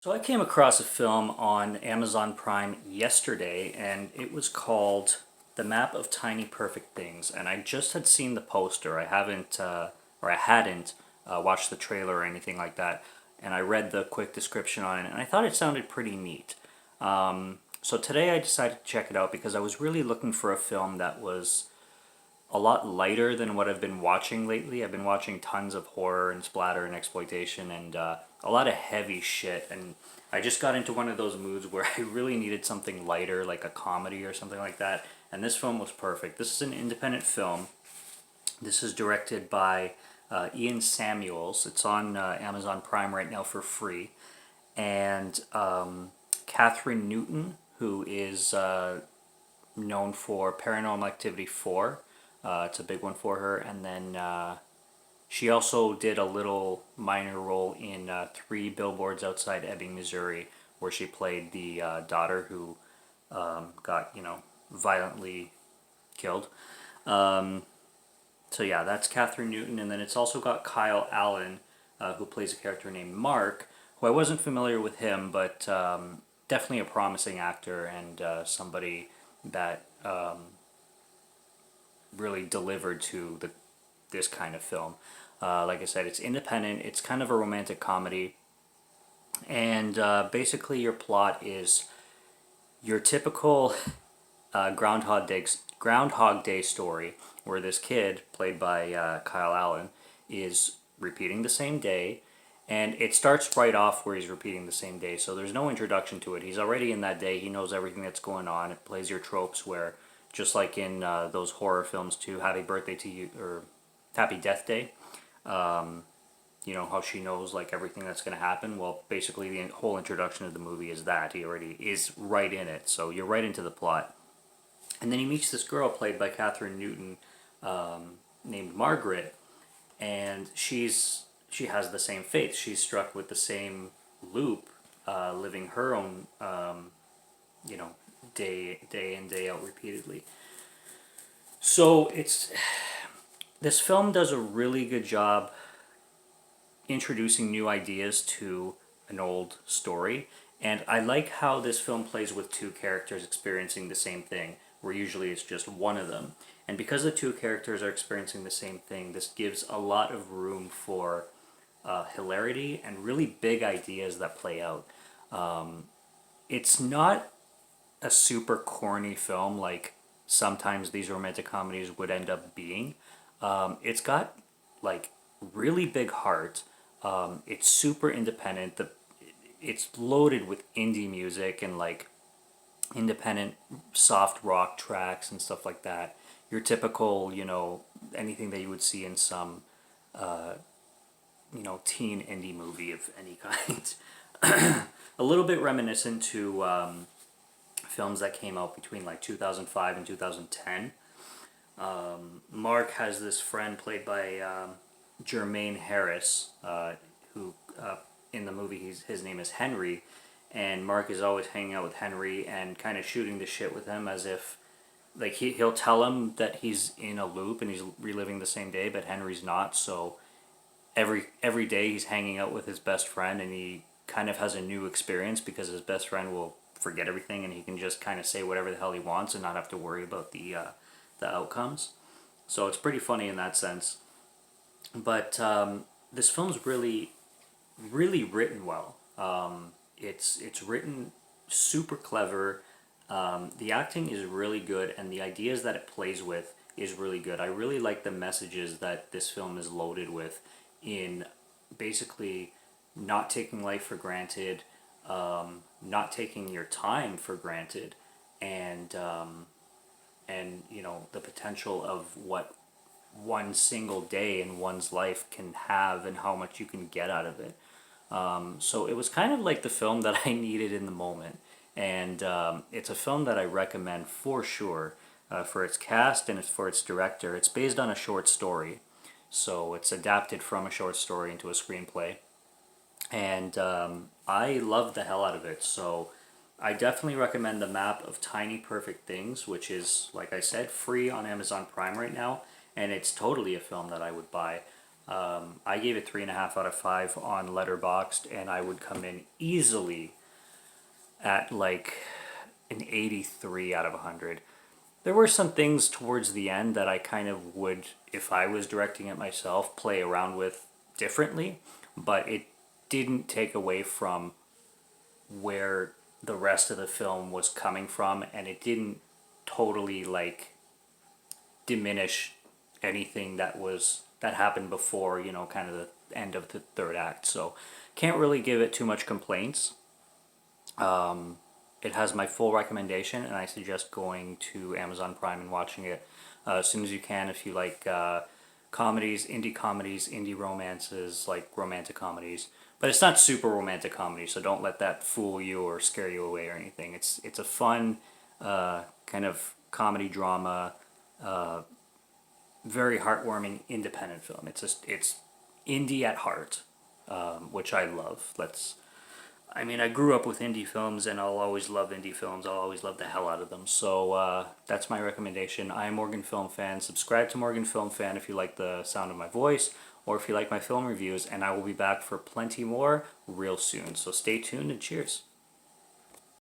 So I came across a film on Amazon Prime yesterday, and it was called The Map of Tiny Perfect Things. And I just had seen the poster. I hadn't watched the trailer or anything like that. And I read the quick description on it, and I thought it sounded pretty neat. So today I decided to check it out because I was really looking for a film that was a lot lighter than what I've been watching lately. I've been watching tons of horror and splatter and exploitation and a lot of heavy shit. And I just got into one of those moods where I really needed something lighter, like a comedy or something like that. And this film was perfect. This is an independent film. This is directed by Ian Samuels. It's on Amazon Prime right now for free. And Catherine Newton, who is known for Paranormal Activity 4. It's a big one for her. And then she also did a little minor role in Three Billboards Outside Ebbing, Missouri, where she played the daughter who got, violently killed. So yeah, that's Catherine Newton. And then it's also got Kyle Allen, who plays a character named Mark, who I wasn't familiar with him, but definitely a promising actor and somebody that really delivered to this kind of film. Like I said, it's independent. It's kind of a romantic comedy, and basically your plot is your typical Groundhog Day story, where this kid, played by Kyle Allen, is repeating the same day, and it starts right off where he's repeating the same day. So there's no introduction to it. He's already in that day. He knows everything that's going on. It plays your tropes where, just like in those horror films too, Happy Birthday to You or Happy Death Day. You know how she knows like everything that's going to happen. Well, basically the whole introduction of the movie is that he already is right in it. So you're right into the plot. And then he meets this girl played by Catherine Newton, named Margaret, and she has the same fate. She's struck with the same loop, living her own, you know, day in day out repeatedly. So it's this film does a really good job introducing new ideas to an old story. And I like how this film plays with two characters experiencing the same thing, where usually it's just one of them. And because the two characters are experiencing the same thing, this gives a lot of room for hilarity and really big ideas that play out. It's not a super corny film like sometimes these romantic comedies would end up being. It's got like really big heart. It's super independent. It's loaded with indie music and like independent soft rock tracks and stuff like that. Your typical, anything that you would see in some, teen indie movie of any kind. A little bit reminiscent to films that came out between like 2005 and 2010. Mark has this friend played by Jermaine Harris, who in the movie his name is Henry, and Mark is always hanging out with Henry and kind of shooting the shit with him as if like he'll tell him that he's in a loop and he's reliving the same day, but Henry's not. So every day he's hanging out with his best friend, and he kind of has a new experience because his best friend will forget everything and he can just kind of say whatever the hell he wants and not have to worry about the outcomes. So it's pretty funny in that sense. But this film's really written well. It's written super clever. The acting is really good, and the ideas that it plays with is really good. I really like the messages that this film is loaded with in basically not taking life for granted, not taking your time for granted, and the potential of what one single day in one's life can have and how much you can get out of it. So it was kind of like the film that I needed in the moment. And it's a film that I recommend for sure for its cast and for its director. It's based on a short story. So it's adapted from a short story into a screenplay. And I loved the hell out of it. So I definitely recommend The Map of Tiny Perfect Things, which is, like I said, free on Amazon Prime right now. And it's totally a film that I would buy. I gave it 3.5 out of 5 on Letterboxd, and I would come in easily at like an 83 out of 100. There were some things towards the end that I kind of would, if I was directing it myself, play around with differently, but it didn't take away from where the rest of the film was coming from, and it didn't totally like diminish anything that happened before, kind of the end of the third act. So can't really give it too much complaints. It has my full recommendation, and I suggest going to Amazon Prime and watching it as soon as you can if you like comedies, indie romances, like romantic comedies. But it's not super romantic comedy, so don't let that fool you or scare you away or anything. It's a fun kind of comedy drama, very heartwarming independent film. It's indie at heart, which I love. I grew up with indie films, and I'll always love indie films. I'll always love the hell out of them. So that's my recommendation. I am Morgan Film Fan. Subscribe to Morgan Film Fan if you like the sound of my voice, or if you like my film reviews, and I will be back for plenty more real soon. So stay tuned and cheers.